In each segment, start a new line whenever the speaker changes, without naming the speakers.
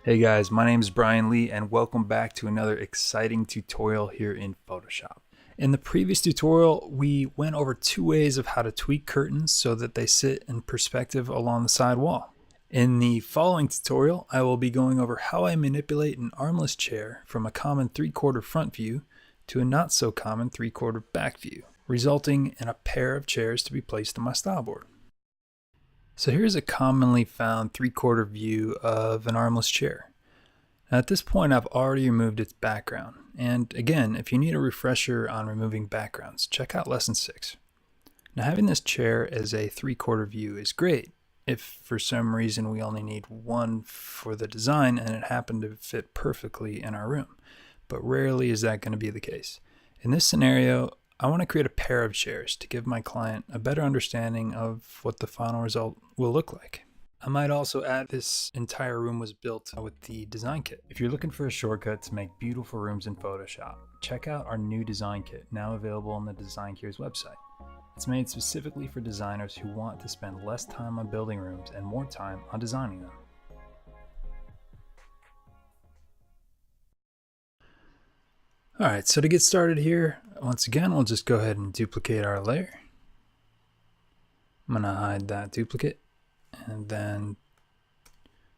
Hey guys, my name is Brian Lee and welcome back to another exciting tutorial here in Photoshop. In the previous tutorial, we went over two ways of how to tweak curtains so that they sit in perspective along the side wall. In the following tutorial, I will be going over how I manipulate an armless chair from a common 3/4 front view to a not so common 3/4 back view, resulting in a pair of chairs to be placed on my style board. So here's a commonly found 3/4 view of an armless chair. Now at this point I've already removed its background, and again, if you need a refresher on removing backgrounds, check out lesson 6. Now having this chair as a 3/4 view is great if for some reason we only need one for the design and it happened to fit perfectly in our room, but rarely is that going to be the case. In this scenario, I want to create a pair of chairs to give my client a better understanding of what the final result will look like. I might also add this entire room was built with the design kit. If you're looking for a shortcut to make beautiful rooms in Photoshop, check out our new design kit, now available on the Design Cure's website. It's made specifically for designers who want to spend less time on building rooms and more time on designing them. Alright, so to get started here, once again, we'll just go ahead and duplicate our layer. I'm going to hide that duplicate and then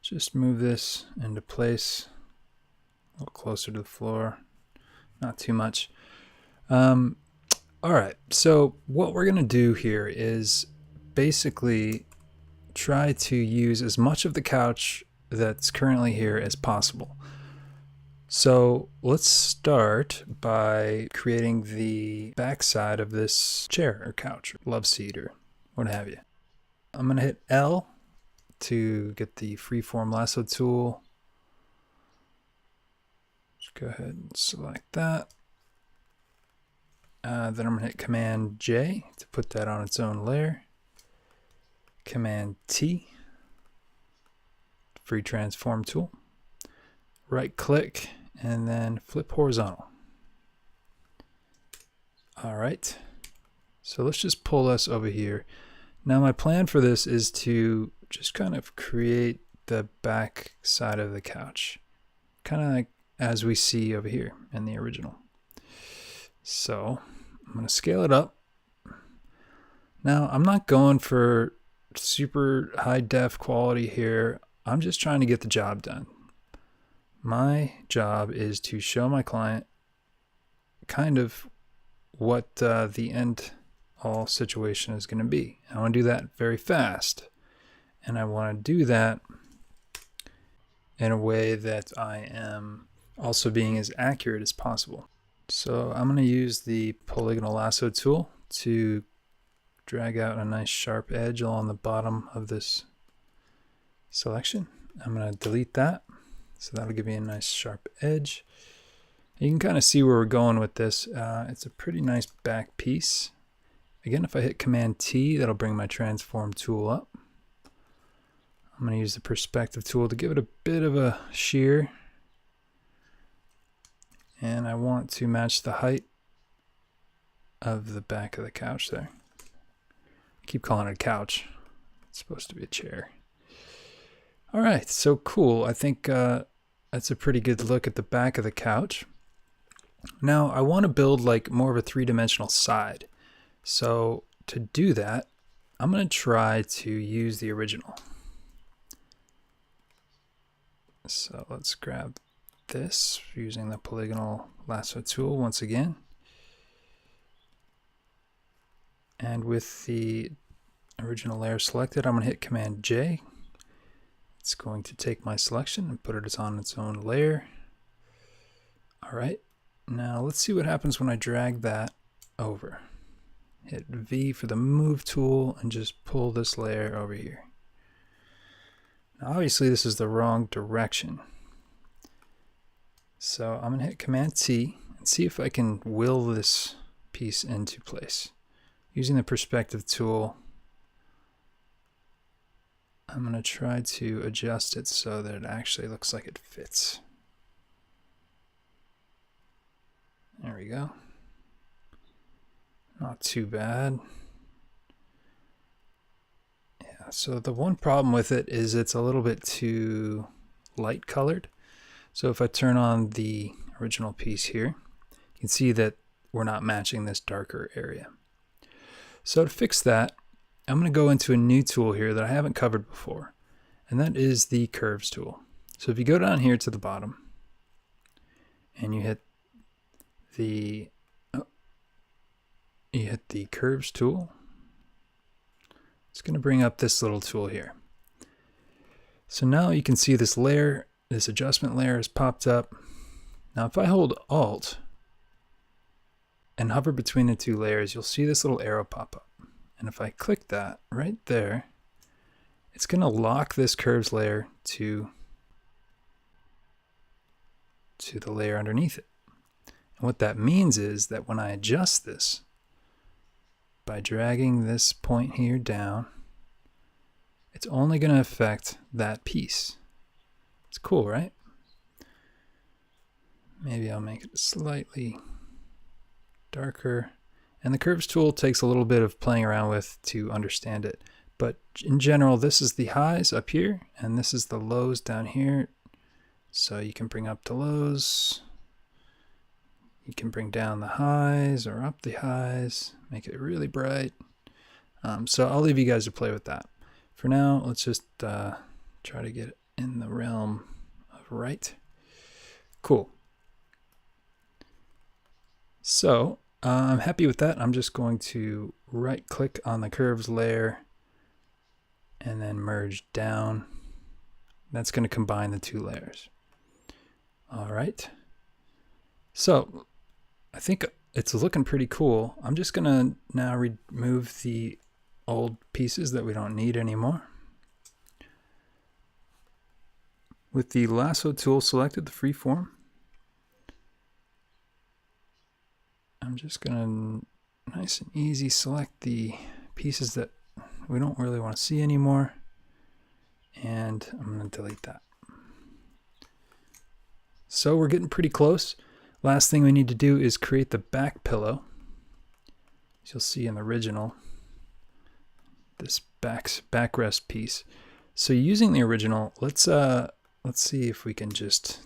just move this into place a little closer to the floor, not too much. Alright, so what we're going to do here is basically try to use as much of the couch that's currently here as possible. So let's start by creating the back side of this chair or couch or love seat or what have you. I'm going to hit L to get the freeform lasso tool. Just go ahead and select that. Then I'm going to hit Command J to put that on its own layer. Command T, free transform tool. Right click and then flip horizontal. All right, so let's just pull this over here. Now my plan for this is to just kind of create the back side of the couch, kind of like as we see over here in the original. So I'm going to scale it up. Now I'm not going for super high def quality here. I'm just trying to get the job done. My job is to show my client kind of what the end all situation is going to be. I want to do that very fast, and I want to do that in a way that I am also being as accurate as possible. So I'm going to use the Polygonal Lasso tool to drag out a nice sharp edge along the bottom of this selection. I'm going to delete that, so that'll give me a nice sharp edge. You can kind of see where we're going with this. It's a pretty nice back piece. Again, if I hit Command T, that'll bring my transform tool up. I'm going to use the perspective tool to give it a bit of a shear. And I want to match the height of the back of the couch there. I keep calling it a couch. It's supposed to be a chair. All right, so cool. I think that's a pretty good look at the back of the couch. Now I want to build like more of a three-dimensional side. So to do that, I'm going to try to use the original. So let's grab this using the Polygonal Lasso tool once again. And with the original layer selected, I'm going to hit Command J. It's going to take my selection and put it on its own layer. All right, now let's see what happens when I drag that over. Hit V for the move tool and just pull this layer over here. Now obviously this is the wrong direction. So I'm going to hit Command T and see if I can will this piece into place. Using the perspective tool, I'm going to try to adjust it so that it actually looks like it fits. There we go. Not too bad. Yeah, so the one problem with it is it's a little bit too light colored. So if I turn on the original piece here, you can see that we're not matching this darker area. So to fix that, I'm going to go into a new tool here that I haven't covered before, and that is the curves tool. So if you go down here to the bottom and you hit the curves tool, it's going to bring up this little tool here. So now you can see this layer, this adjustment layer has popped up. Now if I hold Alt and hover between the two layers, you'll see this little arrow pop up. And if I click that right there, it's going to lock this curves layer to the layer underneath it. And what that means is that when I adjust this, by dragging this point here down, it's only going to affect that piece. It's cool, right? Maybe I'll make it slightly darker. And the curves tool takes a little bit of playing around with to understand it. But in general, this is the highs up here, and this is the lows down here. So you can bring up the lows. You can bring down the highs or up the highs, make it really bright. So I'll leave you guys to play with that. For now, let's just try to get it in the realm of right. Cool. So I'm happy with that. I'm just going to right click on the curves layer and then merge down. That's going to combine the two layers. All right. So I think it's looking pretty cool. I'm just going to now remove the old pieces that we don't need anymore. With the lasso tool selected, the freeform, I'm just going to nice and easy select the pieces that we don't really want to see anymore, and I'm going to delete that. So we're getting pretty close. Last thing we need to do is create the back pillow. As you'll see in the original, this backrest piece. So using the original, let's see if we can just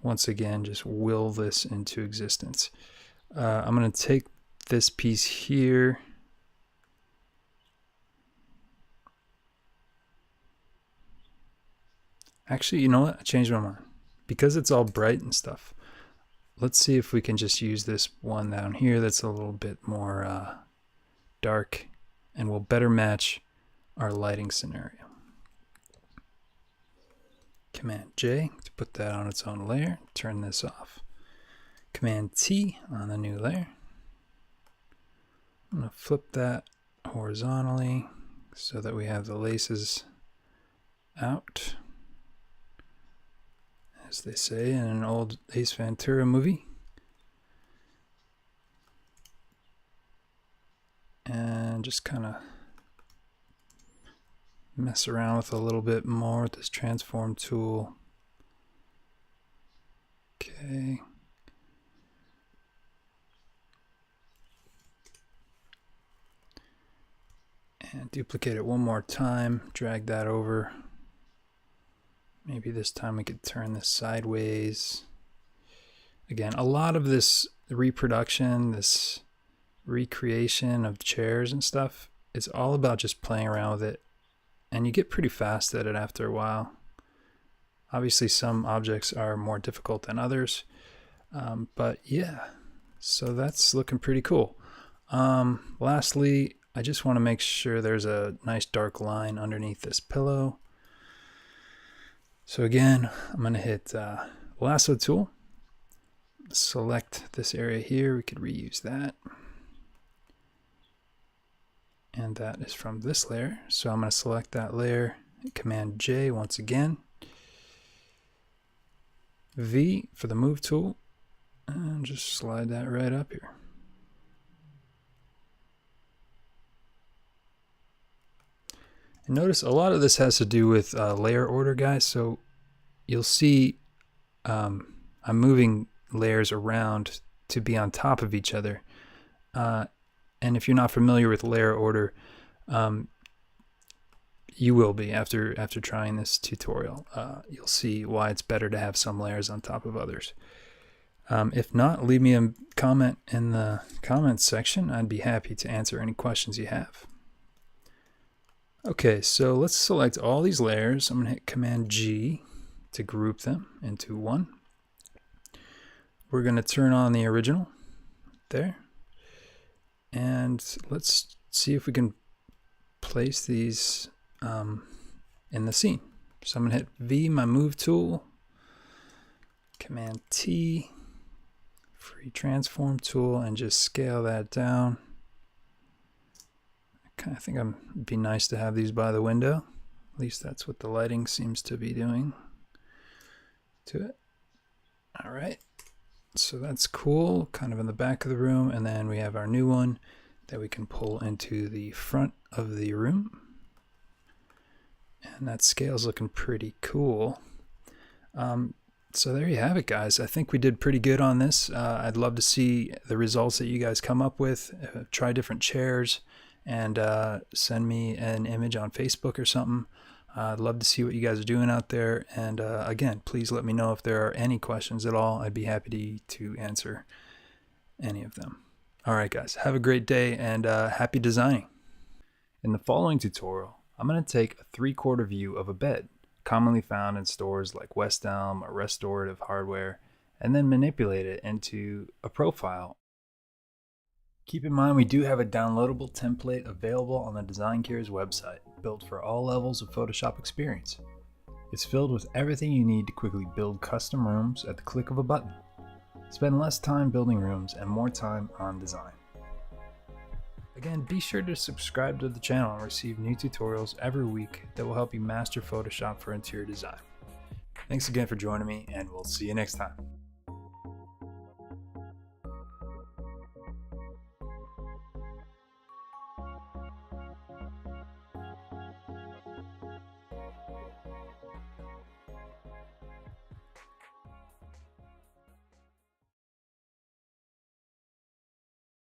once again just will this into existence. I'm going to take this piece here. Actually, you know what? I changed my mind. Because it's all bright and stuff, let's see if we can just use this one down here that's a little bit more dark and will better match our lighting scenario. Command J to put that on its own layer, turn this off. Command T on the new layer. I'm going to flip that horizontally so that we have the laces out, as they say in an old Ace Ventura movie. And just kind of mess around with a little bit more with this transform tool. Okay. And duplicate it one more time, drag that over. Maybe this time we could turn this sideways. Again, a lot of this reproduction, this recreation of chairs and stuff, it's all about just playing around with it. And you get pretty fast at it after a while. Obviously, some objects are more difficult than others. But yeah, so that's looking pretty cool. Lastly, I just want to make sure there's a nice dark line underneath this pillow. So again, I'm going to hit Lasso tool, select this area here. We could reuse that. And that is from this layer. So I'm going to select that layer, Command J once again, V for the move tool, and just slide that right up here. And notice a lot of this has to do with layer order, guys. So you'll see I'm moving layers around to be on top of each other. And if you're not familiar with layer order, you will be after trying this tutorial. You'll see why it's better to have some layers on top of others. If not, leave me a comment in the comments section. I'd be happy to answer any questions you have. Okay, so let's select all these layers. I'm going to hit Command G to group them into one. We're going to turn on the original there. And let's see if we can place these in the scene. So I'm going to hit V, my move tool, Command T, free transform tool, and just scale that down. I kind of think it'd be nice to have these by the window. At least that's what the lighting seems to be doing to it. All right, so that's cool, kind of in the back of the room. And then we have our new one that we can pull into the front of the room. And that scale's looking pretty cool. So there you have it, guys. I think we did pretty good on this. I'd love to see the results that you guys come up with. Try different chairs and send me an image on Facebook or something. I'd love to see what you guys are doing out there. And again, please let me know if there are any questions at all. I'd be happy to answer any of them. All right, guys, have a great day and happy designing. In the following tutorial, I'm going to take a 3/4 view of a bed, commonly found in stores like West Elm or Restorative Hardware, and then manipulate it into a profile. Keep in mind we do have a downloadable template available on the Design Cures website, built for all levels of Photoshop experience. It's filled with everything you need to quickly build custom rooms at the click of a button. Spend less time building rooms and more time on design. Again, be sure to subscribe to the channel and receive new tutorials every week that will help you master Photoshop for interior design. Thanks again for joining me, and we'll see you next time.